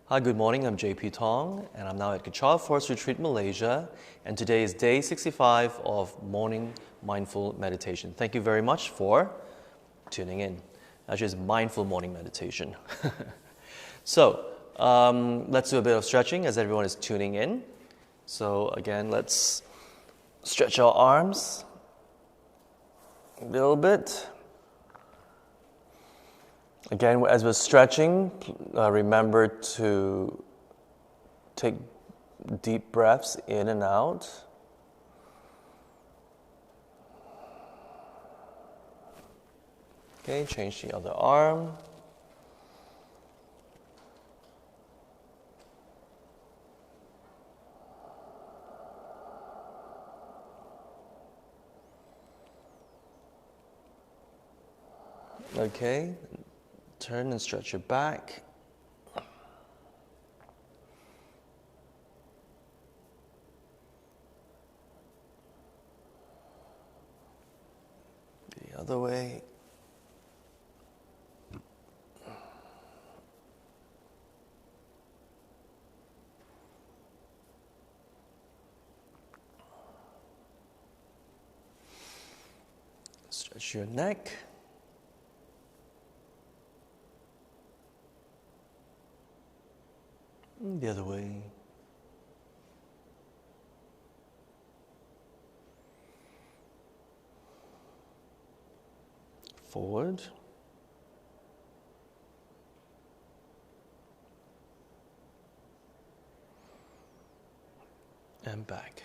Hi, good morning. I'm JP Thong, and I'm now at Kechara Forest Retreat, Malaysia, and today is day 65 of morning mindful meditation. Thank you very much for tuning in. Actually, it's mindful morning meditation. So, let's do a bit of stretching as everyone is tuning in. So again, let's stretch our arms a little bit. Again, as we're stretching, remember to take deep breaths in and out. Okay, change the other arm. Okay, turn and stretch your back. The other way. Stretch your neck. The other way. Forward. And back.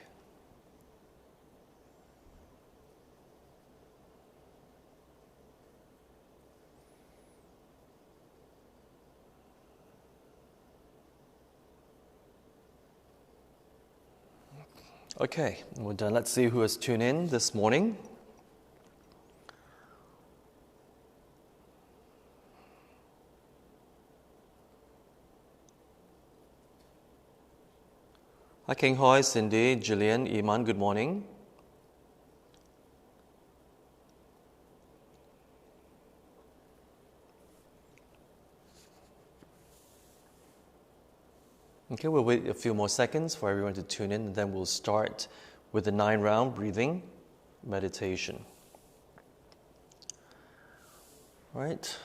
Okay, we're done. Let's see who has tuned in this morning. Hi, King Hoi, Cindy, Gillian, Iman, good morning. Okay, we'll wait a few more seconds for everyone to tune in, and then we'll start with the 9-round breathing meditation. All right.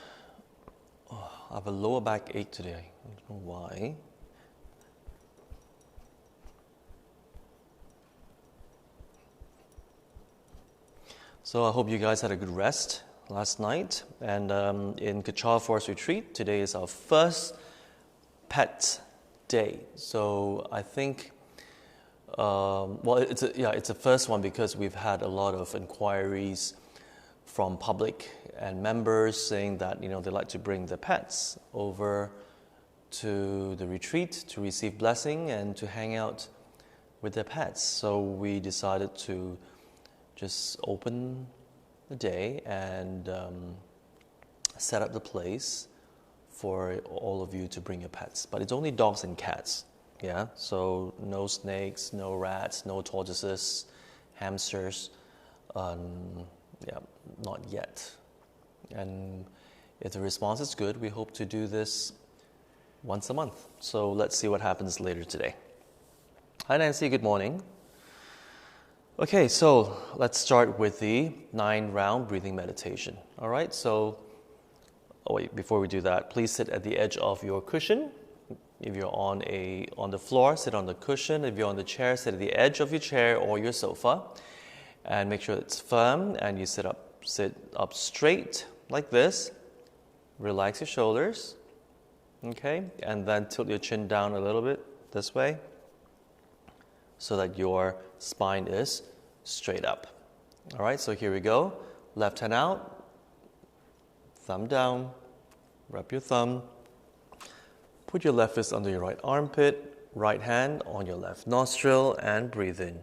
Oh, I have a lower back ache today. I don't know why. So I hope you guys had a good rest last night. And in Kechara Forest Retreat, today is our first pet day. So I think, it's a first one because we've had a lot of inquiries from public and members saying that they like to bring their pets over to the retreat to receive blessing and to hang out with their pets. So we decided to just open the day and set up the place for all of you to bring your pets. But it's only dogs and cats, yeah? So no snakes, no rats, no tortoises, hamsters, not yet. And if the response is good, we hope to do this once a month. So let's see what happens later today. Hi Nancy, good morning. Okay, so let's start with the 9-round breathing meditation. All right, so before we do that, please sit at the edge of your cushion. If you're on the floor, sit on the cushion. If you're on the chair, sit at the edge of your chair or your sofa, and make sure it's firm. And you sit up straight like this. Relax your shoulders, okay, and then tilt your chin down a little bit this way, so that your spine is straight up. All right, so here we go. Left hand out. Thumb down, wrap your thumb, put your left fist under your right armpit, right hand on your left nostril, and breathe in.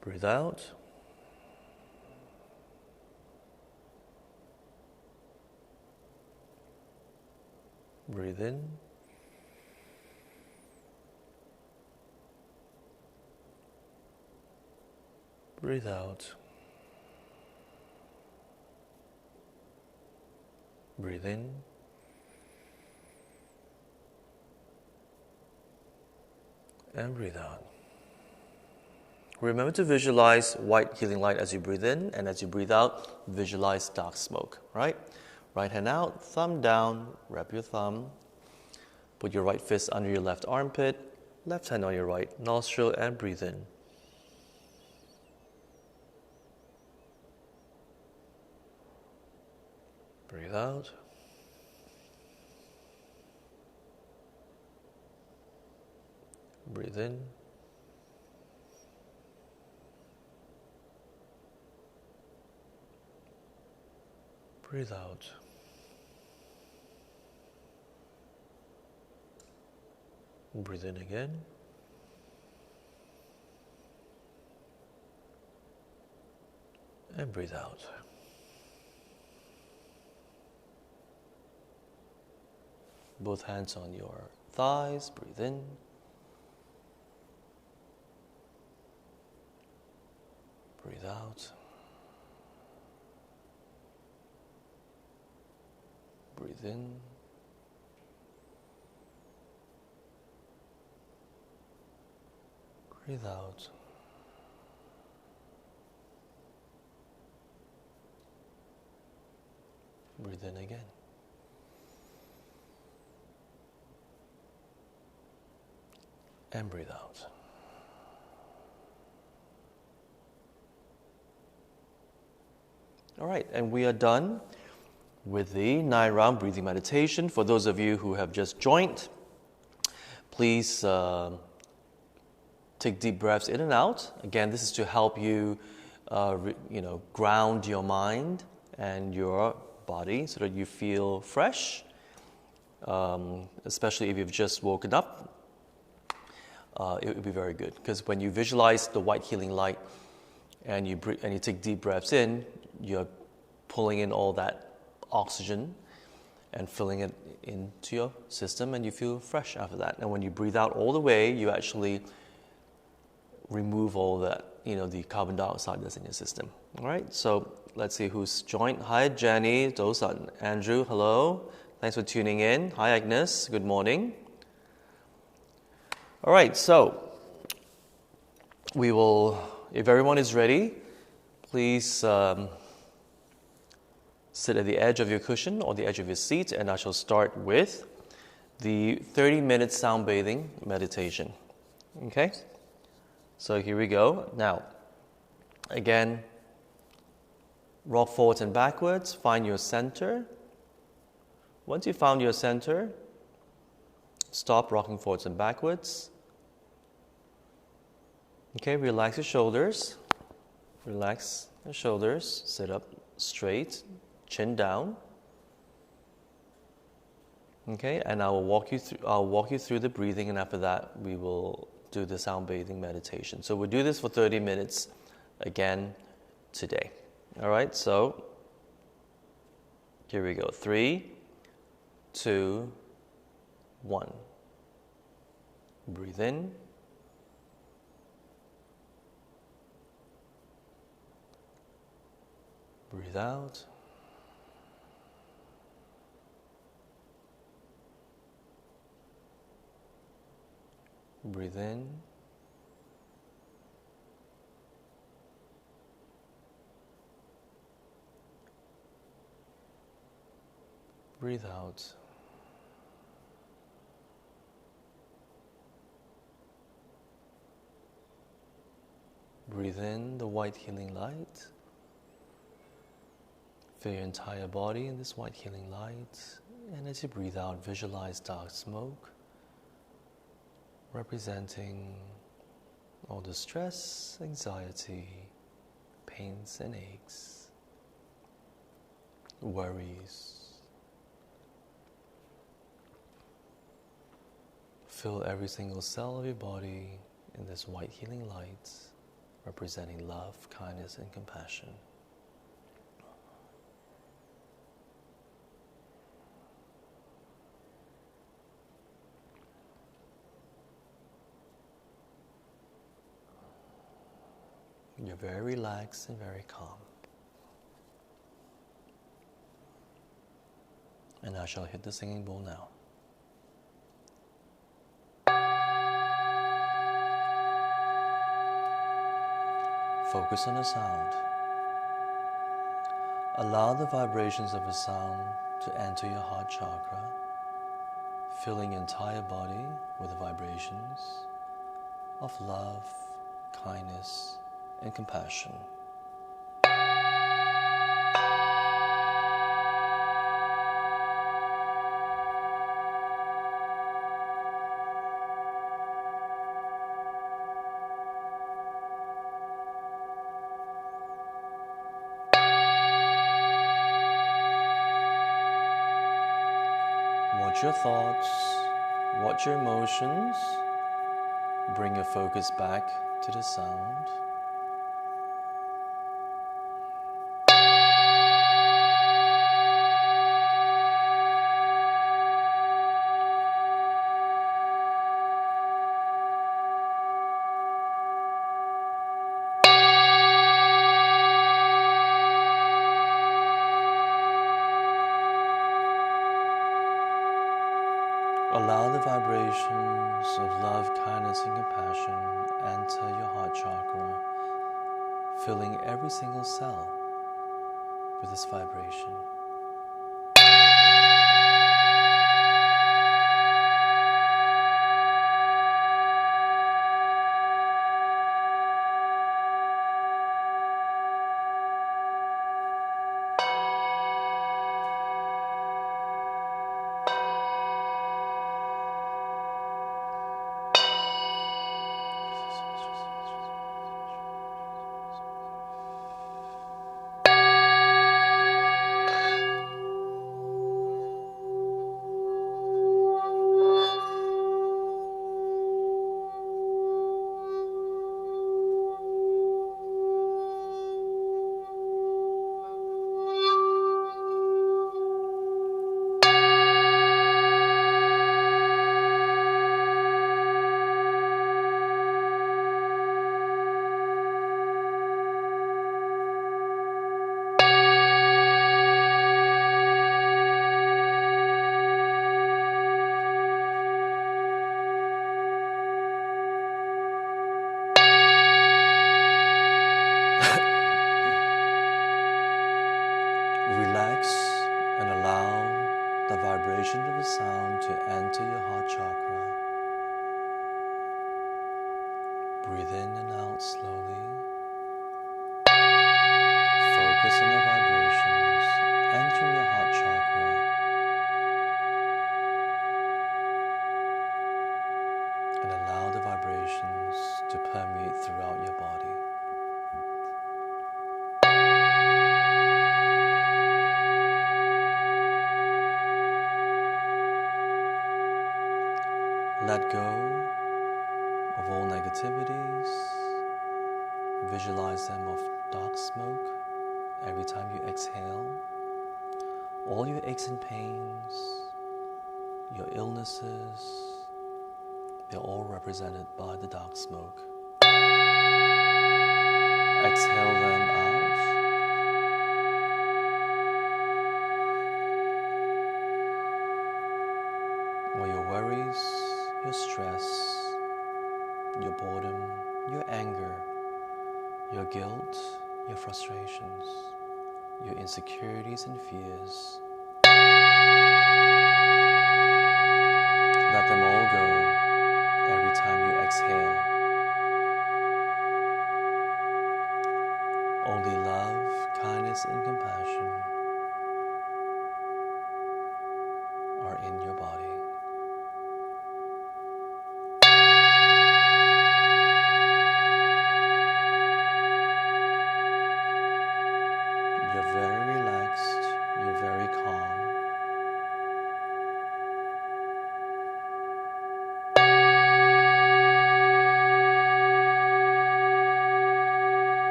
Breathe out. Breathe in. Breathe out. Breathe in. And breathe out. Remember to visualize white healing light as you breathe in, and as you breathe out, visualize dark smoke, right? Right hand out, thumb down, wrap your thumb. Put your right fist under your left armpit, left hand on your right nostril, and breathe in. Breathe out. Breathe in. Breathe out. Breathe in again. And breathe out. Both hands on your thighs. Breathe in. Breathe out. Breathe in. Breathe out. Breathe in again. And breathe out. All right, and we are done with the 9-round breathing meditation. For those of you who have just joined, please take deep breaths in and out. Again, this is to help you, ground your mind and your body so that you feel fresh, especially if you've just woken up. It would be very good, because when you visualize the white healing light and you take deep breaths in, you're pulling in all that oxygen and filling it into your system, and you feel fresh after that. And when you breathe out all the way, you actually remove all that, the carbon dioxide that's in your system. All right, so let's see who's joined. Hi, Jenny, Dosan, Andrew, hello. Thanks for tuning in. Hi, Agnes, good morning. All right, so we will, if everyone is ready, please sit at the edge of your cushion or the edge of your seat, and I shall start with the 30-minute sound bathing meditation. Okay? So here we go. Now, again, rock forwards and backwards, find your center. Once you found your center, stop rocking forwards and backwards. Okay, relax your shoulders. Relax your shoulders. Sit up straight, chin down. Okay, and I will walk you through the breathing, and after that we will do the sound bathing meditation. So we'll do this for 30 minutes again today. All right, so here we go. 3, 2, 1. Breathe in. Breathe out. Breathe in. Breathe out. Breathe in the white healing light. Fill your entire body in this white healing light. And as you breathe out, visualize dark smoke, representing all the stress, anxiety, pains and aches, worries. Fill every single cell of your body in this white healing light, representing love, kindness, and compassion. You're very relaxed and very calm. And I shall hit the singing bowl now. Focus on the sound. Allow the vibrations of the sound to enter your heart chakra, filling your entire body with the vibrations of love, kindness, and compassion. Watch your thoughts, watch your emotions, bring your focus back to the sound. Allow the vibrations of love, kindness, and compassion enter your heart chakra, filling every single cell with this vibration. Relax and allow the vibration of the sound to enter your heart chakra. Breathe in and out slowly. Focus on the vibrations entering your heart chakra. And allow the vibrations to permeate throughout your body. Let go of all negativities. Visualize them of dark smoke every time you exhale. All your aches and pains, your illnesses, they're all represented by the dark smoke. Exhale them out. All your worries, your stress, your boredom, your anger, your guilt, your frustrations, your insecurities and fears. Let them all go every time you exhale. Only love, kindness, and compassion are in your body. You're very relaxed, you're very calm.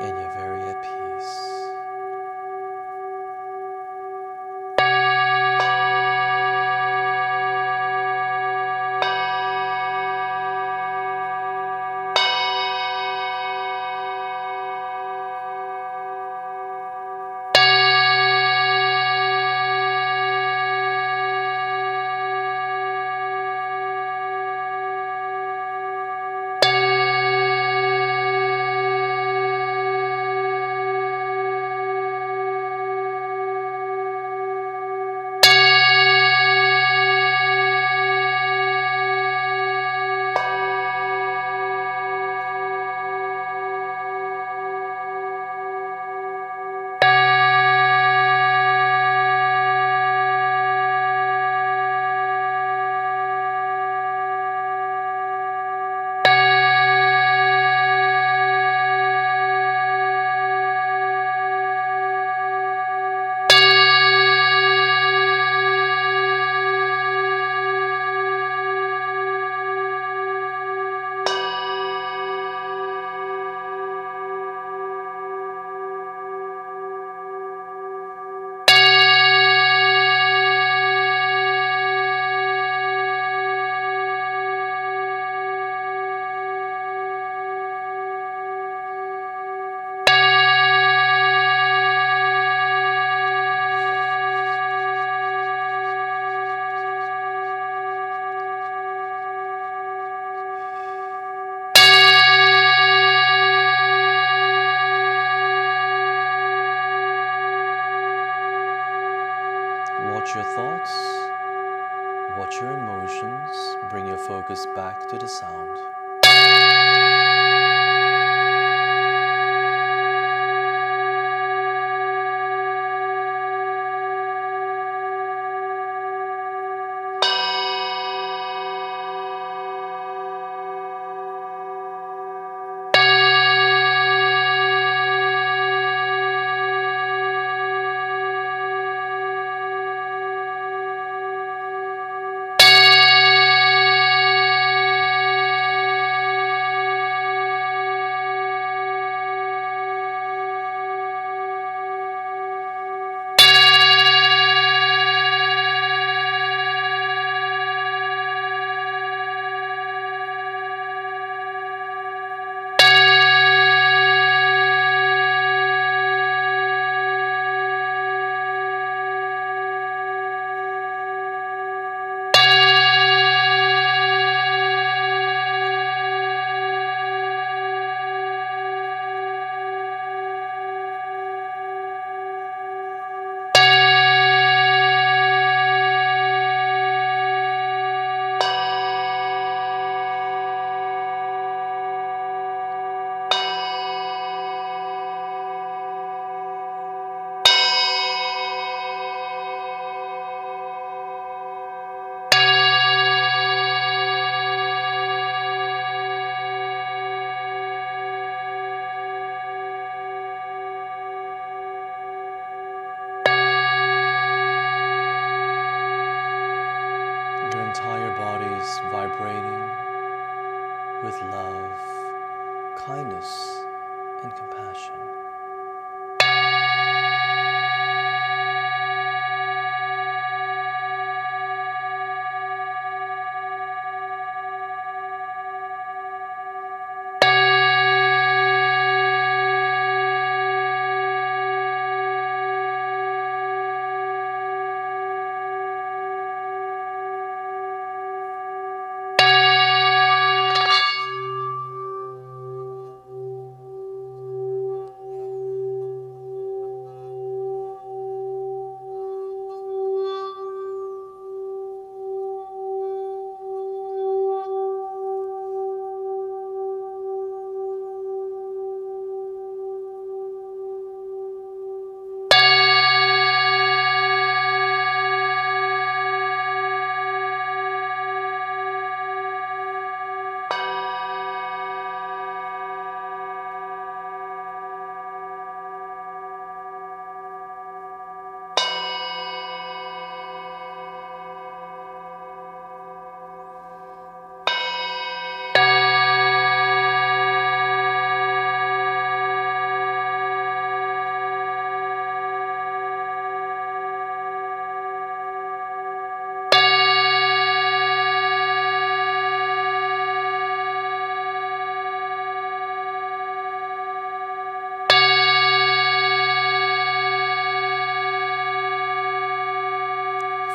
And you're very at peace. Watch your thoughts, watch your emotions, bring your focus back to the sound. Vibrating with love, kindness, and compassion.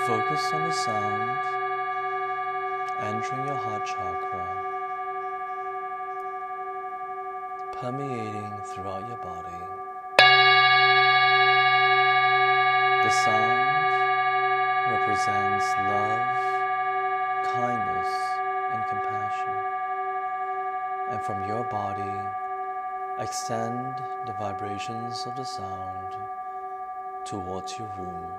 Focus on the sound entering your heart chakra, permeating throughout your body. The sound represents love, kindness, and compassion. And from your body, extend the vibrations of the sound towards your room.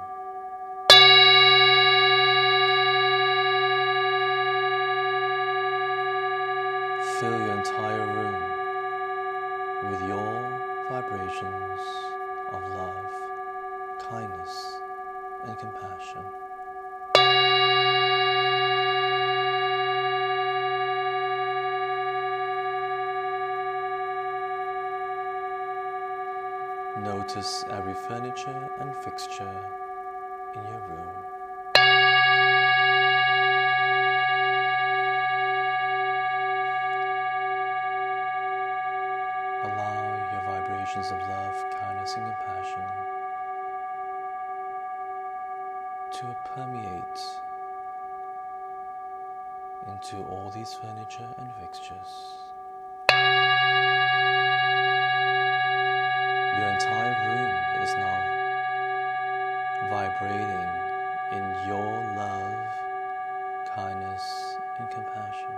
Fill your entire room with your vibrations of love, kindness, and compassion. Notice every furniture and fixture in your room. Allow your vibrations of love, kindness, and compassion to permeate into all these furniture and fixtures. Your entire room is now vibrating in your love, kindness, and compassion.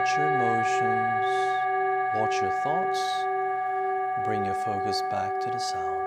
Watch your emotions, watch your thoughts, bring your focus back to the sound.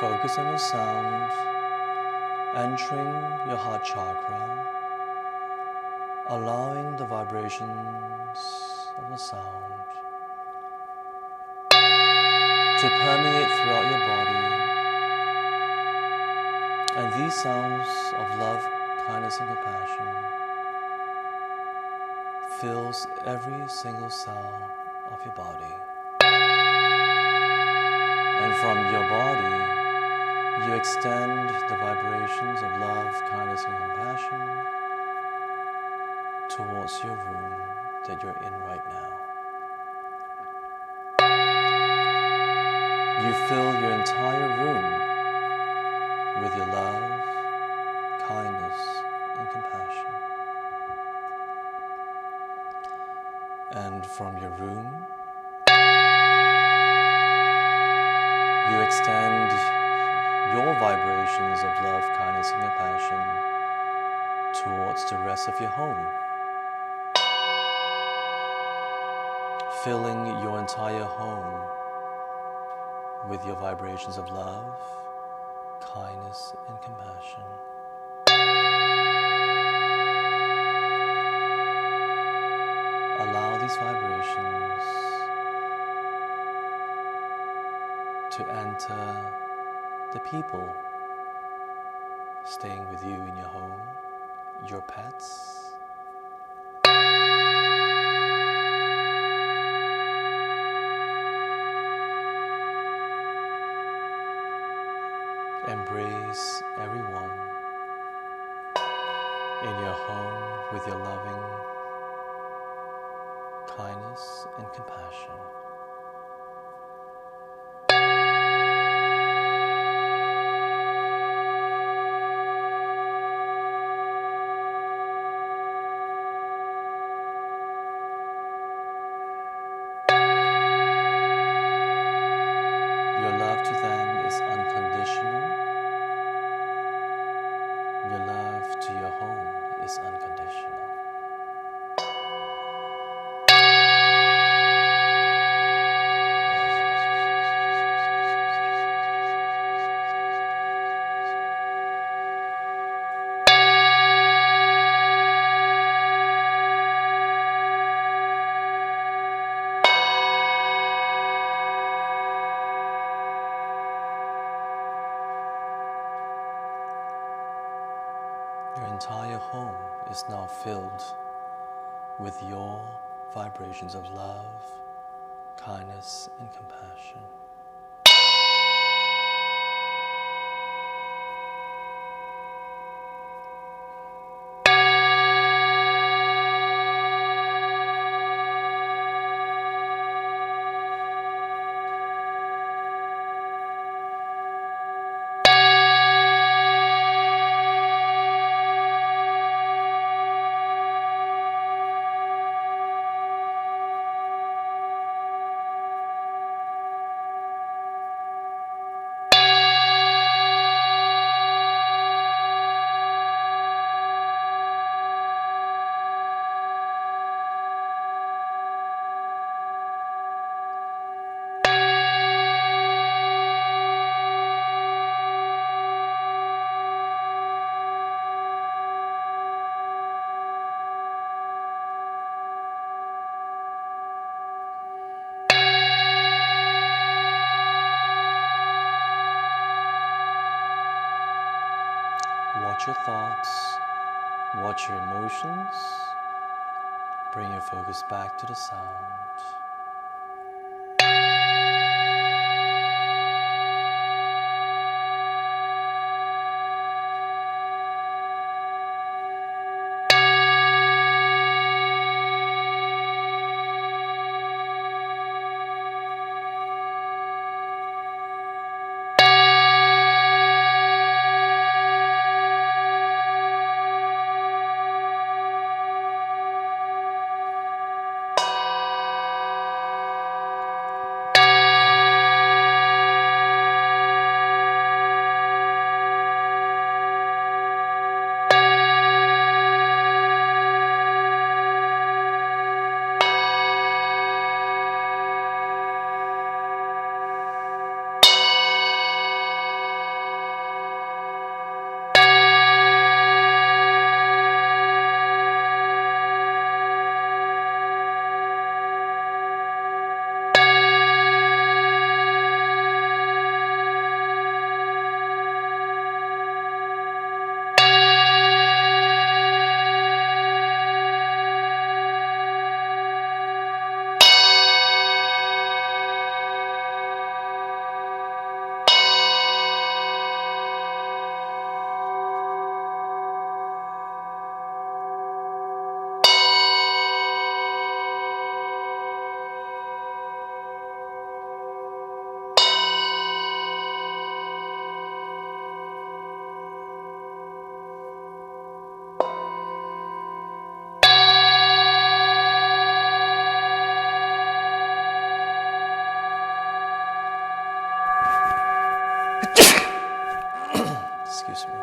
Focus on the sound entering your heart chakra, allowing the vibrations of the sound to permeate throughout your body. And these sounds of love, kindness, and compassion fills every single cell of your body. And from your body, you extend the vibrations of love, kindness, and compassion towards your room that you're in right now. You fill your entire room with your love, kindness, and compassion. And from your room, you extend your vibrations of love, kindness, and compassion towards the rest of your home, filling your entire home with your vibrations of love, kindness, and compassion. Allow these vibrations to enter the people staying with you in your home, your pets, embrace everyone in your home with your loving kindness and compassion. Your love to them is unconditional. Your love to your home is unconditional. Your entire home is now filled with your vibrations of love, kindness, and compassion. Watch your thoughts, watch your emotions, bring your focus back to the sound. Excuse me.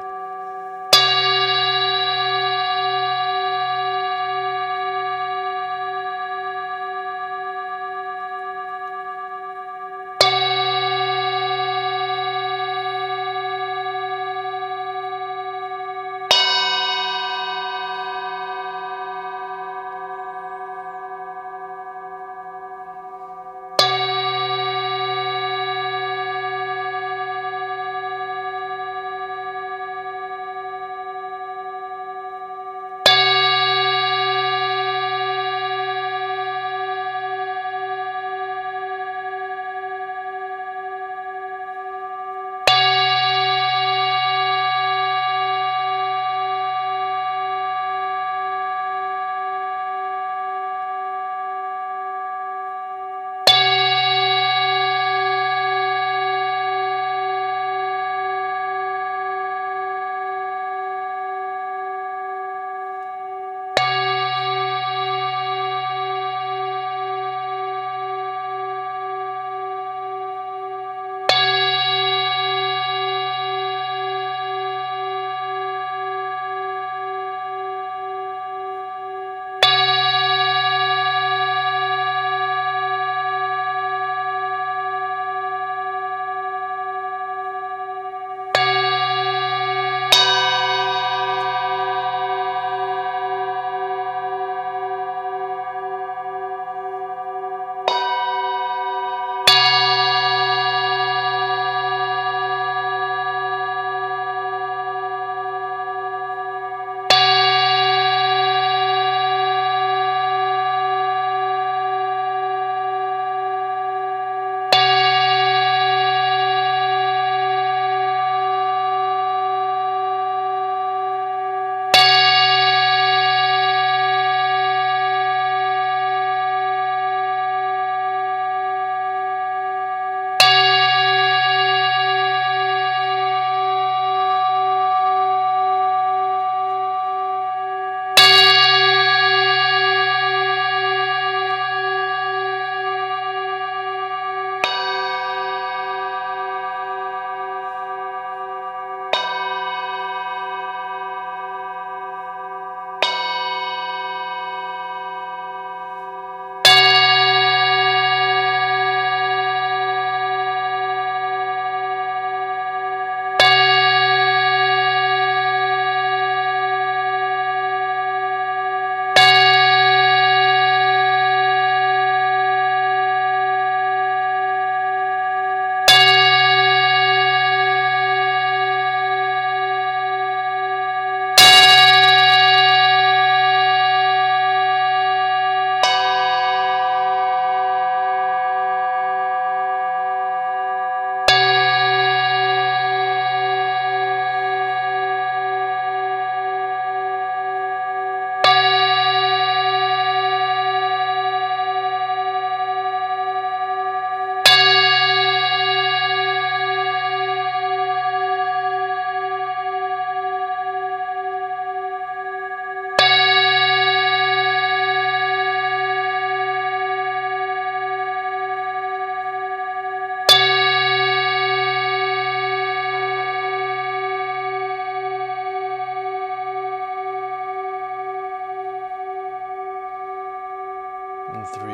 In 3,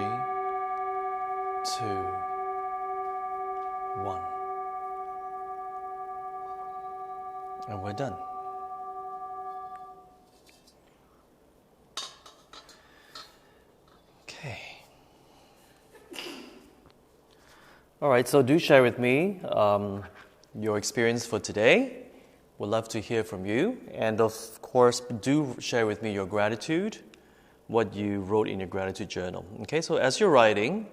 2, 1. And we're done. Okay. All right, so do share with me your experience for today. We'd love to hear from you. And of course, do share with me your gratitude, what you wrote in your gratitude journal. Okay, so as you're writing,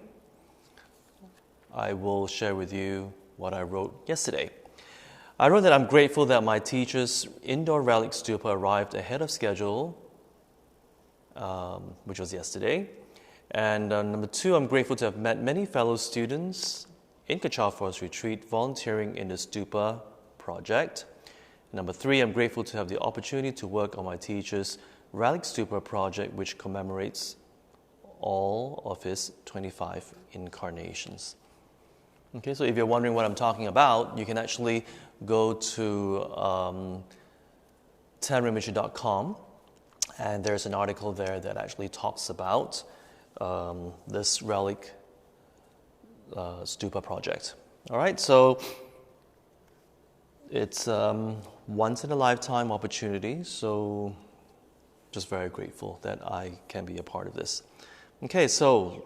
I will share with you what I wrote yesterday. I wrote that I'm grateful that my teacher's indoor relic stupa arrived ahead of schedule, which was yesterday. And number 2, I'm grateful to have met many fellow students in Kechara Forest Retreat volunteering in the stupa project. Number 3, I'm grateful to have the opportunity to work on my teacher's relic stupa project, which commemorates all of his 25 incarnations. Okay, so if you're wondering what I'm talking about, you can actually go to tenrinpoche.com, and there's an article there that actually talks about this relic stupa project. All right, so it's once in a lifetime opportunity, so just very grateful that I can be a part of this. Okay, so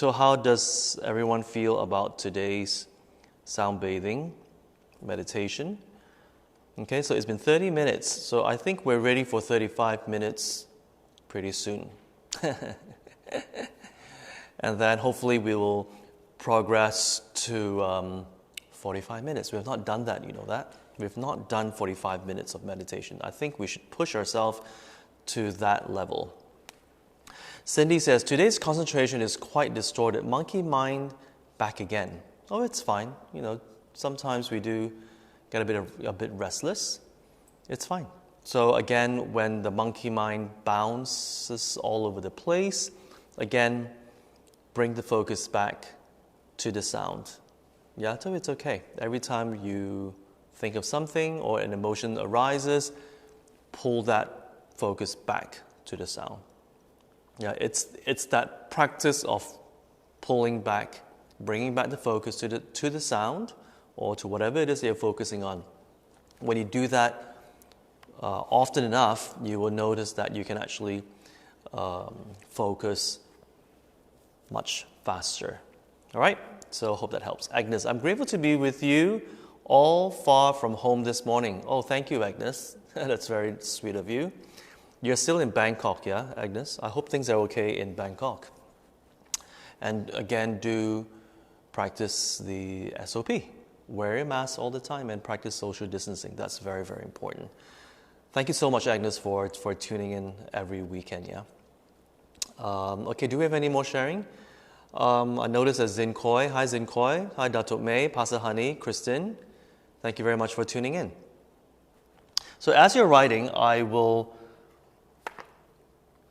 how does everyone feel about today's sound bathing meditation? Okay, so it's been 30 minutes, so I think we're ready for 35 minutes pretty soon. And then hopefully we will progress to 45 minutes. We have not done that, you know that? We've not done 45 minutes of meditation. I think we should push ourselves to that level. Cindy says, today's concentration is quite distorted. Monkey mind back again. Oh, it's fine. You know, sometimes we do get a bit restless. It's fine. So again, when the monkey mind bounces all over the place, again, bring the focus back to the sound. Yeah, so it's okay. Every time you think of something or an emotion arises, pull that focus back to the sound. Yeah, it's that practice of pulling back, bringing back the focus to the sound or to whatever it is you're focusing on. When you do that often enough, you will notice that you can actually focus much faster. All right, so hope that helps. Agnes, I'm grateful to be with you all far from home this morning. Oh, thank you, Agnes. That's very sweet of you. You're still in Bangkok, yeah, Agnes? I hope things are okay in Bangkok. And again, do practice the SOP. Wear your mask all the time and practice social distancing. That's very, very important. Thank you so much, Agnes, for tuning in every weekend, yeah? Okay, do we have any more sharing? I noticed that Zin Koi. Hi, Zin Koi. Hi, Datuk May, Pastor Honey, Kristen. Thank you very much for tuning in. So as you're writing, I will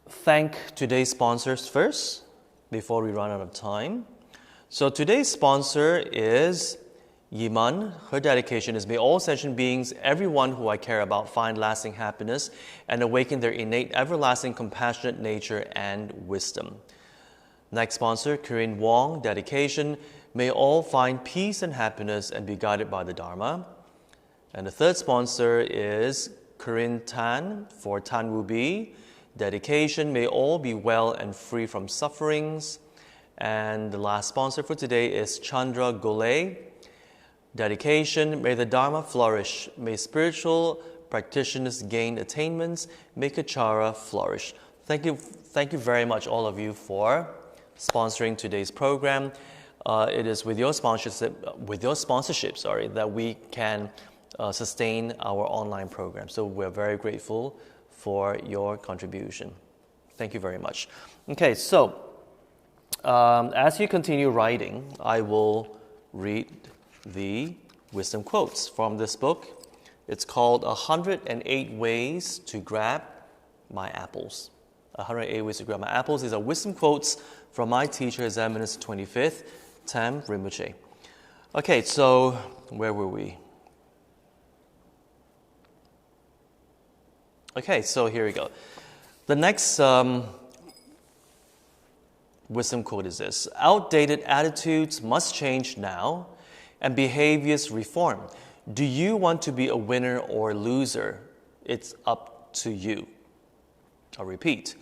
thank today's sponsors first before we run out of time. So today's sponsor is Yiman. Her dedication is, may all sentient beings, everyone who I care about, find lasting happiness and awaken their innate, everlasting, compassionate nature and wisdom. Next sponsor, Corinne Wong. Dedication, may all find peace and happiness and be guided by the Dharma. And the third sponsor is Corinne Tan for Tan Ruby. Dedication, may all be well and free from sufferings. And the last sponsor for today is Chandra Golay. Dedication, may the Dharma flourish. May spiritual practitioners gain attainments. May Kechara flourish. Thank you very much, all of you, for sponsoring today's program. It is with your sponsorship, that we can sustain our online program. So we're very grateful for your contribution. Thank you very much. Okay, so as you continue writing, I will read the wisdom quotes from this book. It's called 108 Ways to Grab My Apples. 108 Ways to Grab My Apples. These are wisdom quotes from my teacher, His Eminence 25th, Tam Rinpoche. Okay, so where were we? Okay, so here we go. The next wisdom quote is this: outdated attitudes must change now and behaviors reform. Do you want to be a winner or a loser? It's up to you. I'll repeat.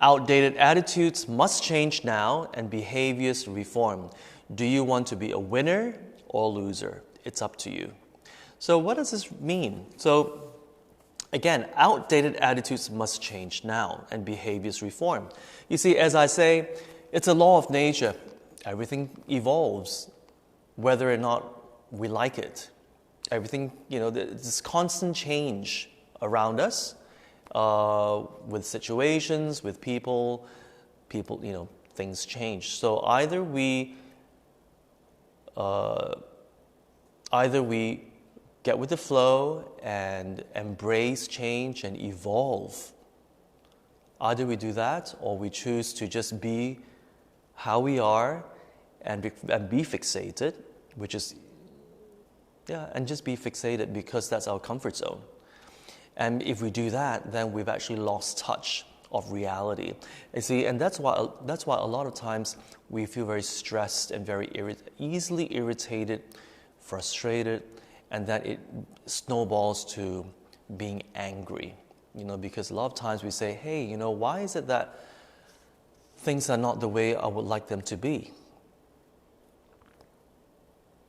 Outdated attitudes must change now and behaviors reform. Do you want to be a winner or a loser? It's up to you. So what does this mean? So again, outdated attitudes must change now and behaviors reform. You see, as I say, it's a law of nature. Everything evolves, whether or not we like it. Everything, this constant change around us. With situations, with people, things change. So either we get with the flow and embrace change and evolve. Either we do that, or we choose to just be how we are and be fixated which is, and just be fixated because that's our comfort zone. And if we do that, then we've actually lost touch of reality. You see, and that's why a lot of times we feel very stressed and very easily irritated, frustrated, and then it snowballs to being angry. Because a lot of times we say, hey, why is it that things are not the way I would like them to be?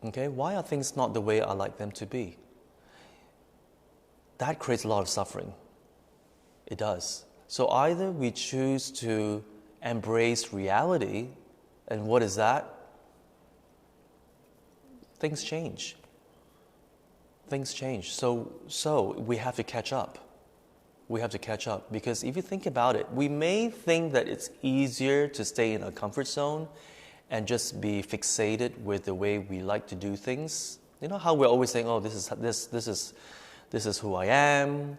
Okay, why are things not the way I like them to be? That creates a lot of suffering. It does. So either we choose to embrace reality, and what is that? Things change. Things change. So we have to catch up. We have to catch up, because if you think about it, we may think that it's easier to stay in a comfort zone and just be fixated with the way we like to do things. You know how we're always saying, "Oh, this is who I am.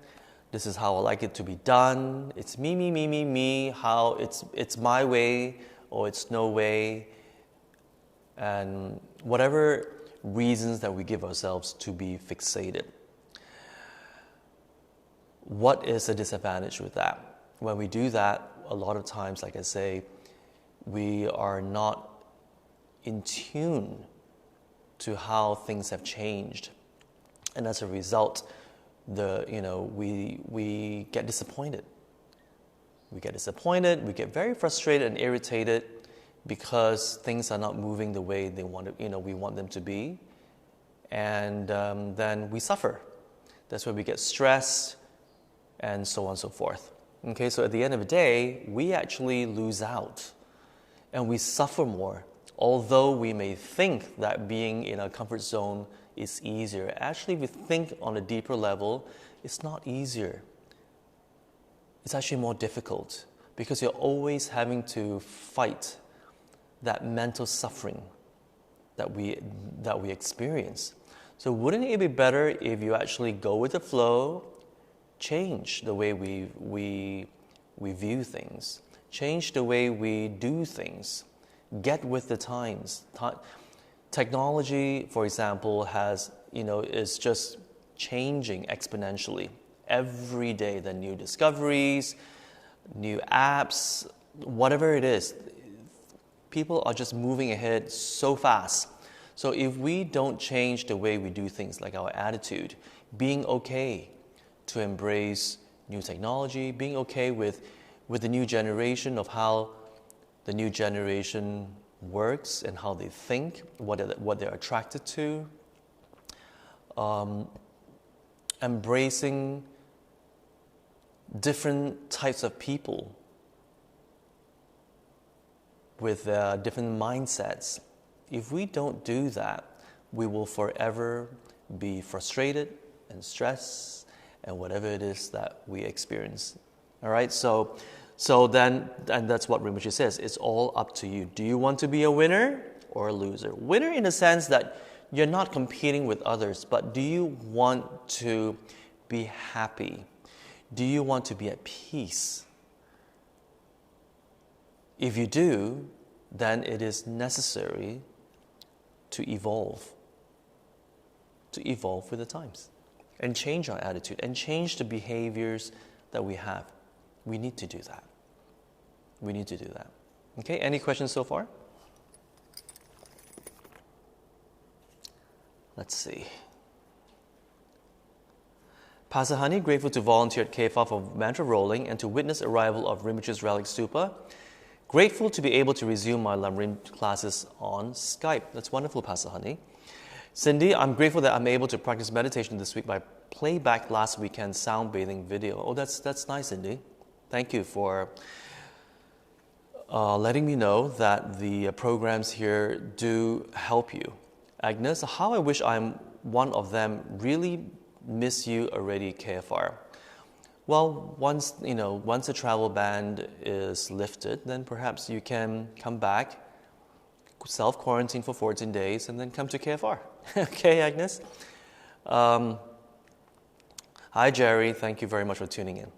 This is how I like it to be done. It's me. How it's my way or it's no way," and whatever reasons that we give ourselves to be fixated. What is the disadvantage with that? When we do that, a lot of times, like I say, we are not in tune to how things have changed, and as a result, we get disappointed. We get very frustrated and irritated because things are not moving the way we want them to be, and then we suffer. That's where we get stressed, and so on and so forth. Okay, so at the end of the day, we actually lose out, and we suffer more. Although we may think that being in a comfort zone is easier, actually, if we think on a deeper level, it's not easier. It's actually more difficult, because you're always having to fight that mental suffering that we experience. So wouldn't it be better if you actually go with the flow, change the way we view things, change the way we do things, get with the times. Technology, for example, is just changing exponentially. Every day, there are new discoveries, new apps, whatever it is. People are just moving ahead so fast. So if we don't change the way we do things, like our attitude, being okay to embrace new technology, being okay with the new generation, of how the new generation works and how they think, what they're attracted to, embracing different types of people with different mindsets. If we don't do that, we will forever be frustrated and stressed and whatever it is that we experience. All right, so then, and that's what Rinpoche says, it's all up to you. Do you want to be a winner or a loser? Winner in the sense that you're not competing with others, but do you want to be happy? Do you want to be at peace? If you do, then it is necessary to evolve with the times and change our attitude and change the behaviors that we have. We need to do that. Okay, any questions so far? Let's see. Pasahani, grateful to volunteer at KFA for mantra rolling and to witness arrival of Rinpoche's relic stupa. Grateful to be able to resume my Lamrim classes on Skype. That's wonderful, Pasahani. Cindy, I'm grateful that I'm able to practice meditation this week by playback last weekend's sound bathing video. Oh, that's nice, Cindy. Thank you for letting me know that the programs here do help you. Agnes, how I wish I'm one of them. Really miss you already, KFR. Well, once the travel ban is lifted, then perhaps you can come back, self-quarantine for 14 days, and then come to KFR. Okay, Agnes? Hi, Jerry. Thank you very much for tuning in.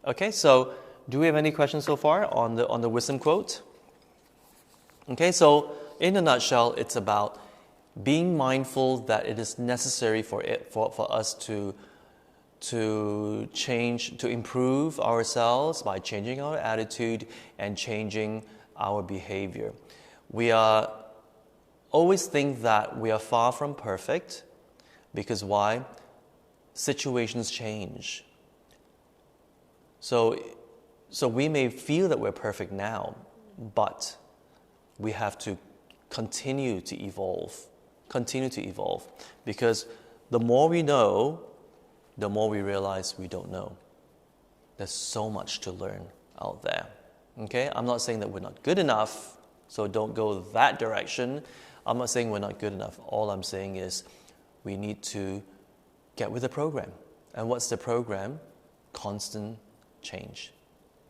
Okay, so do we have any questions so far on the wisdom quote? Okay, so in a nutshell, it's about being mindful that it is necessary for us to change, to improve ourselves by changing our attitude and changing our behavior. We always think that we are far from perfect, because why? Situations change. So we may feel that we're perfect now, but we have to continue to evolve, because the more we know, the more we realize we don't know. There's so much to learn out there. Okay? I'm not saying that we're not good enough, so don't go that direction. I'm not saying we're not good enough. All I'm saying is we need to get with the program. And what's the program? Constant change.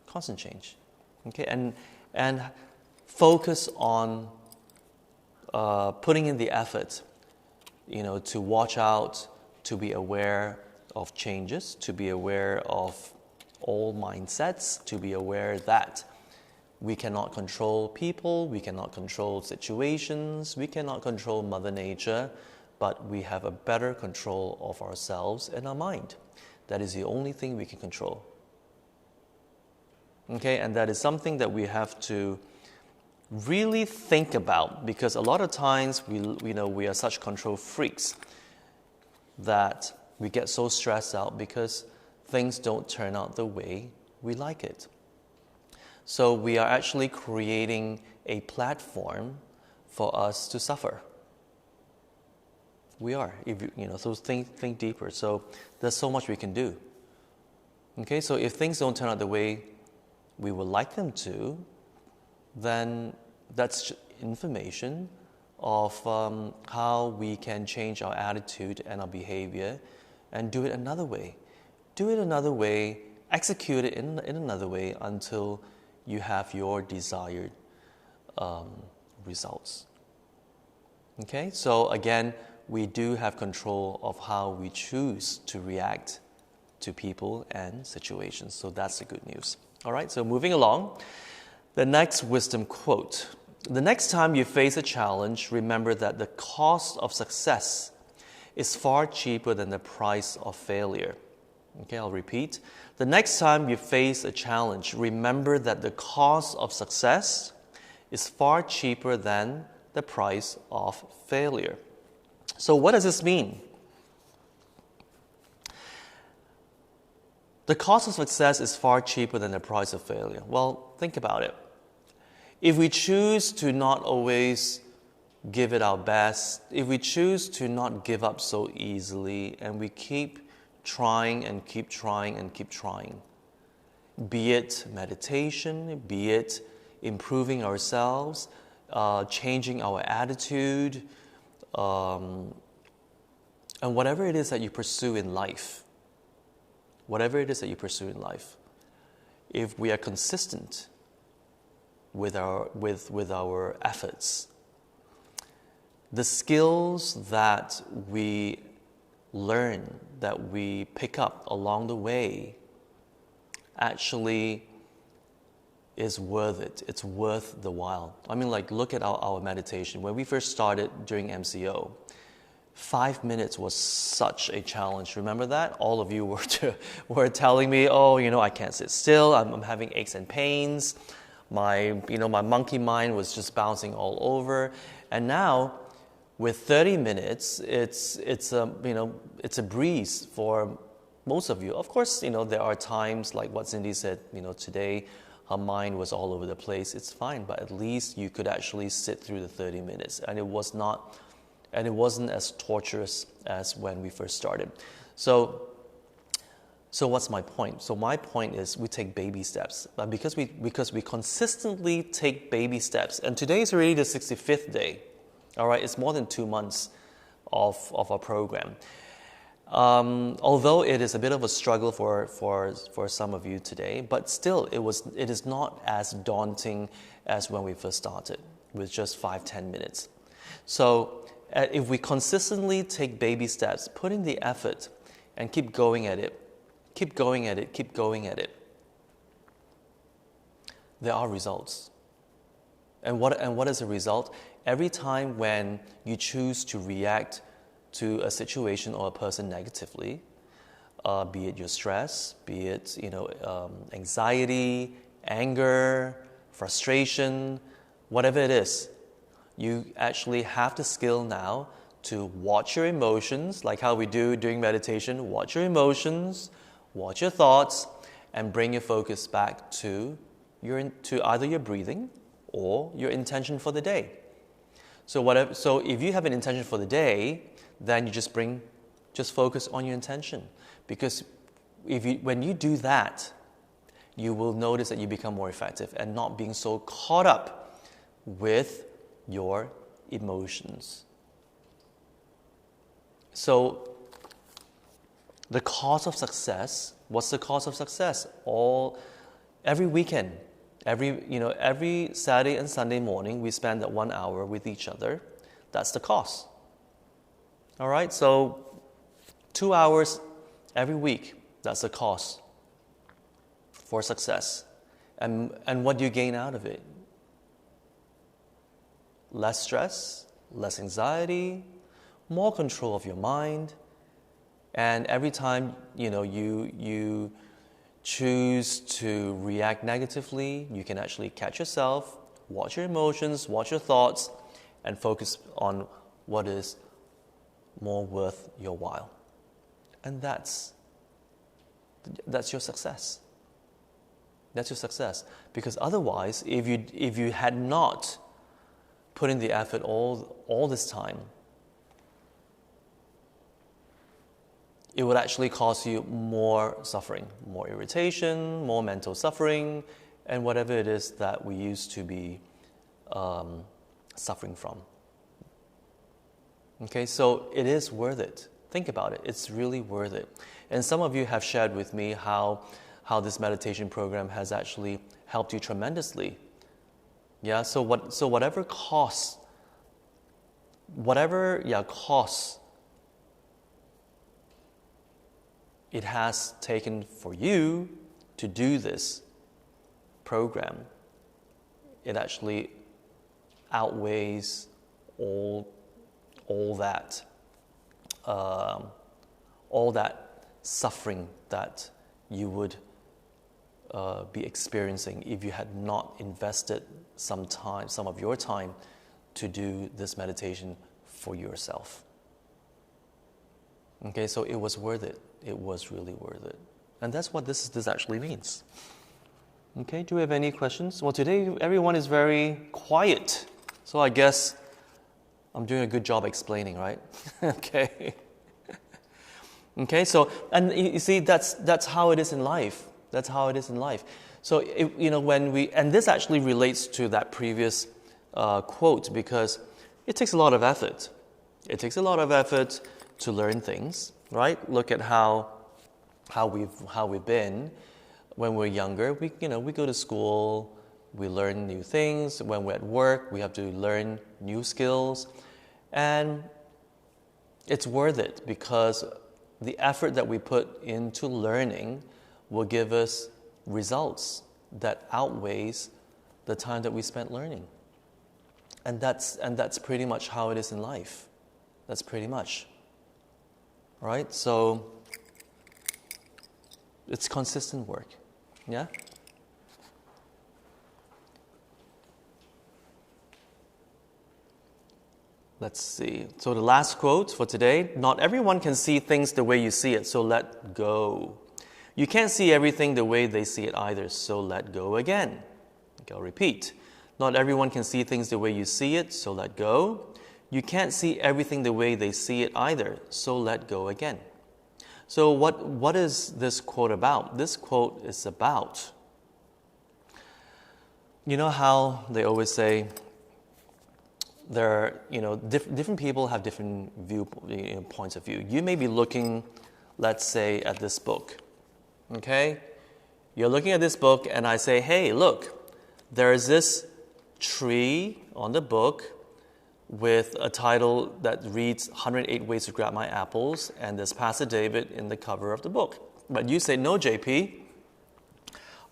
Constant change. Okay? And focus on putting in the effort, to watch out, to be aware of changes, to be aware of all mindsets, to be aware that we cannot control people, we cannot control situations, we cannot control Mother Nature, but we have a better control of ourselves and our mind. That is the only thing we can control. Okay, and that is something that we have to really think about, because a lot of times we are such control freaks that we get so stressed out because things don't turn out the way we like it. So we are actually creating a platform for us to suffer. We are, so think deeper. So there's so much we can do. Okay, so if things don't turn out the way we would like them to, then that's information of how we can change our attitude and our behavior and do it another way. Do it another way, execute it in another way until you have your desired results. Okay, so again, we do have control of how we choose to react to people and situations. So that's the good news. All right, so moving along. The next wisdom quote. The next time you face a challenge, remember that the cost of success is far cheaper than the price of failure. Okay, I'll repeat. The next time you face a challenge, remember that the cost of success is far cheaper than the price of failure. So what does this mean? The cost of success is far cheaper than the price of failure. Well, think about it. If we choose to not always give it our best, if we choose to not give up so easily, and we keep trying and keep trying and keep trying, be it meditation, be it improving ourselves, changing our attitude, and whatever it is that you pursue in life, if we are consistent with our efforts, the skills that we learn, that we pick up along the way, actually is worth it. It's worth the while. I mean, look at our meditation. When we first started during MCO, 5 minutes was such a challenge. Remember that? All of you were telling me, I can't sit still. I'm having aches and pains. My monkey mind was just bouncing all over. And now, with 30 minutes, it's a breeze for most of you. Of course, there are times like what Cindy said. Today, her mind was all over the place. It's fine, but at least you could actually sit through the 30 minutes, and it wasn't as torturous as when we first started. So what's my point? So my point is we take baby steps. Because we consistently take baby steps, and today is already the 65th day. All right, it's more than 2 months of our program. Although it is a bit of a struggle for some of you today, but still it is not as daunting as when we first started with just 5-10 minutes. So if we consistently take baby steps, put in the effort, and keep going at it, there are results. And what is a result? every time when you choose to react to a situation or a person negatively, be it your stress, be it anxiety, anger, frustration, whatever it is, you actually have the skill now to watch your emotions, like how we do during meditation. Watch your emotions, watch your thoughts, and bring your focus back to either your breathing or your intention for the day. So if you have an intention for the day, then you just focus on your intention. Because when you do that, you will notice that you become more effective and not being so caught up with your emotions. So the cause of success, what's the cause of success? Every weekend, every Saturday and Sunday morning, we spend that 1 hour with each other. That's the cause. All right, so 2 hours every week, that's the cause for success. And what do you gain out of it? Less stress, less anxiety, more control of your mind. And every time you choose to react negatively, you can actually catch yourself, watch your emotions, watch your thoughts, and focus on what is more worth your while. And that's your success. That's your success. Because otherwise, if you had not put in the effort all this time, it would actually cause you more suffering, more irritation, more mental suffering, and whatever it is that we used to be suffering from. Okay, so it is worth it. Think about it. It's really worth it. And some of you have shared with me how this meditation program has actually helped you tremendously. Yeah, so whatever costs it has taken for you to do this program, it actually outweighs all that suffering that you would be experiencing if you had not invested some of your time to do this meditation for yourself. Okay, so it was worth it. It was really worth it. And that's what this actually means. Okay, do we have any questions? Well, today everyone is very quiet. So I guess I'm doing a good job explaining, right? Okay. Okay, so, and you see, that's how it is in life. That's how it is in life. So, and this actually relates to that previous quote, because it takes a lot of effort. It takes a lot of effort to learn things, right? Look at how we've been when we're younger. We go to school, we learn new things. When we're at work, we have to learn new skills, and it's worth it because the effort that we put into learning will give us results that outweighs the time that we spent learning. And that's pretty much how it is in life. That's pretty much. Right? So it's consistent work. Yeah? Let's see. So the last quote for today: not everyone can see things the way you see it, so let go. You can't see everything the way they see it either, so let go again. Okay, I'll repeat. Not everyone can see things the way you see it, so let go. You can't see everything the way they see it either, so let go again. So what is this quote about? This quote is about, you know how they always say, different people have different points of view. You may be looking, let's say, at this book. Okay? You're looking at this book and I say, hey, look, there's this tree on the book with a title that reads 108 Ways to Grab My Apples, and there's Pastor David in the cover of the book. But you say, no, JP,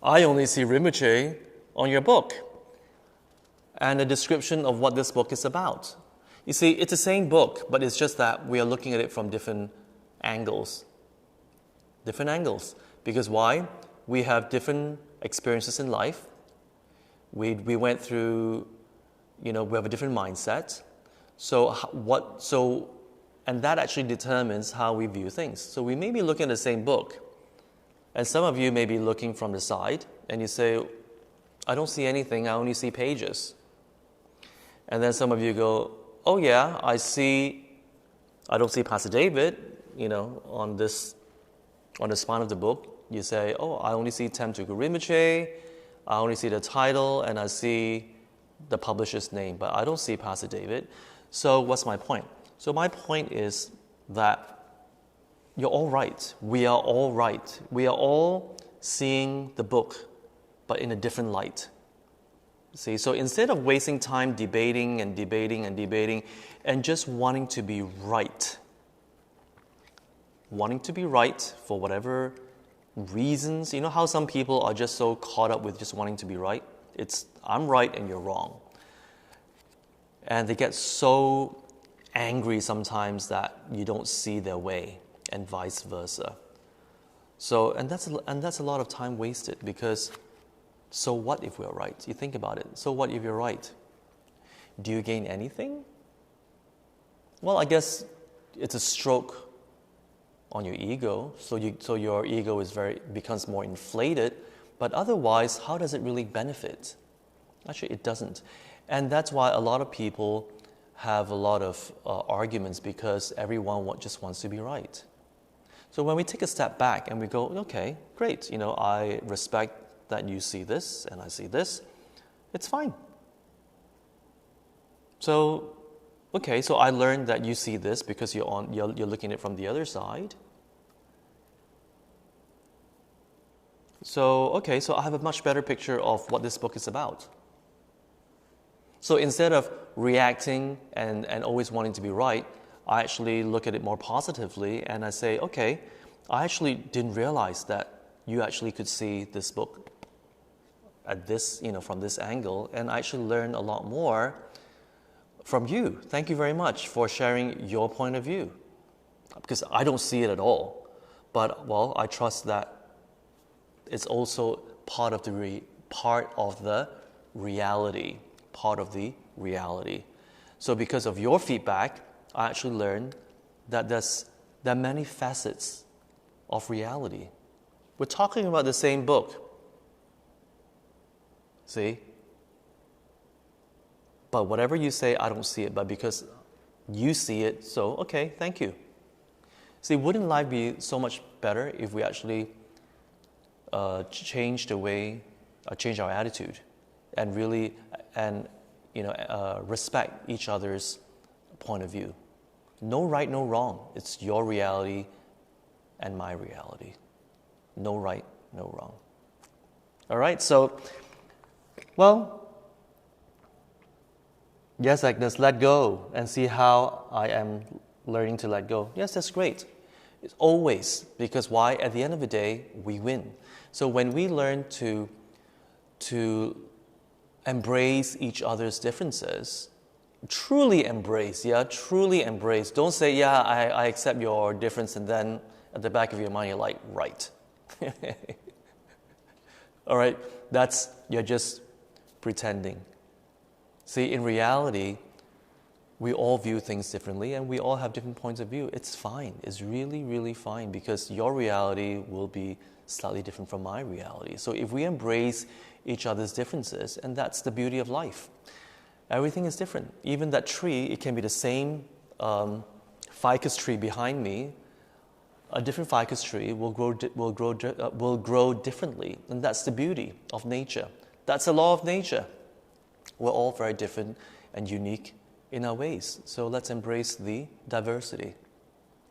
I only see Rinpoche on your book. and a description of what this book is about. You see, it's the same book, but it's just that we are looking at it from different angles. Different angles. Because why? We have different experiences in life. We went through, we have a different mindset. And that actually determines how we view things. So we may be looking at the same book, and some of you may be looking from the side, and you say, I don't see anything, I only see pages. And then some of you go, oh yeah, I don't see Pastor David, on the spine of the book. You say, oh, I only see Temtuku Rinpoche, I only see the title, and I see the publisher's name, but I don't see Pastor David. So what's my point? So my point is that you're all right. We are all right. We are all seeing the book, but in a different light. See, so instead of wasting time debating and just wanting to be right for whatever reasons, you know how some people are just so caught up with just wanting to be right? It's, I'm right and you're wrong. And they get so angry sometimes that you don't see their way, and vice versa. So, and that's a lot of time wasted, because so what if we're right? You think about it. So what if you're right? Do you gain anything? Well, I guess it's a stroke on your ego, so your ego becomes more inflated. But otherwise, how does it really benefit? Actually, it doesn't. And that's why a lot of people have a lot of arguments, because everyone just wants to be right. So when we take a step back and we go, okay, great, I respect that you see this and I see this, it's fine. So, okay, so I learned that you see this because you're looking at it from the other side. So, okay, so I have a much better picture of what this book is about. So instead of reacting and always wanting to be right, I actually look at it more positively, and I say, okay, I actually didn't realize that you actually could see this book at this, from this angle, and I actually learned a lot more from you. Thank you very much for sharing your point of view, because I don't see it at all. But, well, I trust that it's also part of the reality. Part of the reality. So because of your feedback, I actually learned that there are many facets of reality. We're talking about the same book. See? But whatever you say, I don't see it. But because you see it, so okay, thank you. See, wouldn't life be so much better if we actually change our attitude and really respect each other's point of view? No right, no wrong. It's your reality and my reality. No right, no wrong. All right, so, well, yes, Agnes, let go and see how I am learning to let go. Yes, that's great. It's always, because why? At the end of the day, we win. So when we learn to embrace each other's differences, truly embrace. Don't say, yeah, I accept your difference, and then at the back of your mind, you're like, right. All right, you're just pretending. See, in reality, we all view things differently, and we all have different points of view. It's fine. It's really, really fine, because your reality will be slightly different from my reality. So if we embrace each other's differences, and that's the beauty of life. Everything is different. Even that tree, it can be the same ficus tree behind me. A different ficus tree will grow differently, and that's the beauty of nature. That's the law of nature. We're all very different and unique in our ways. So let's embrace the diversity.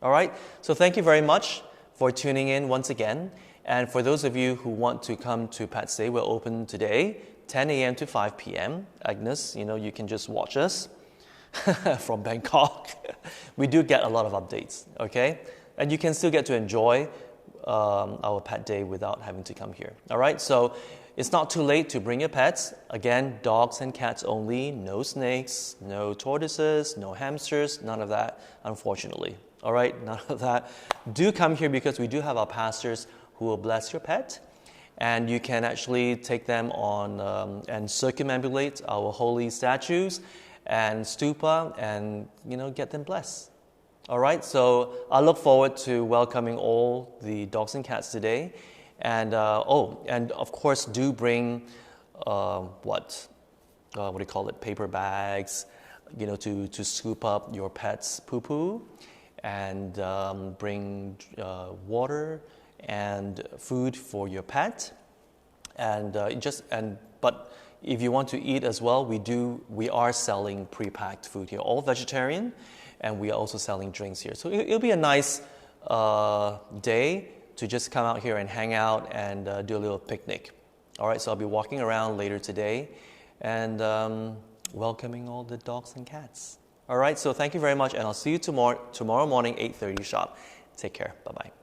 All right? So thank you very much for tuning in once again. And for those of you who want to come to Pat Say, we're open today, 10 a.m. to 5 p.m. Agnes, you can just watch us from Bangkok. We do get a lot of updates, okay? And you can still get to enjoy our Pat Day without having to come here. All right? So it's not too late to bring your pets. Again, dogs and cats only, no snakes, no tortoises, no hamsters, none of that, unfortunately. All right, none of that. Do come here because we do have our pastors who will bless your pet. And you can actually take them on and circumambulate our holy statues and stupa and, get them blessed. All right, so I look forward to welcoming all the dogs and cats today. And, and of course, do bring, what do you call it, paper bags, to scoop up your pet's poo-poo. And bring water and food for your pet. But if you want to eat as well, we are selling pre-packed food here, all vegetarian. And we are also selling drinks here. So it'll be a nice day to just come out here and hang out and do a little picnic. All right, so I'll be walking around later today and welcoming all the dogs and cats. All right, so thank you very much, and I'll see you tomorrow morning, 8:30 sharp. Take care. Bye-bye.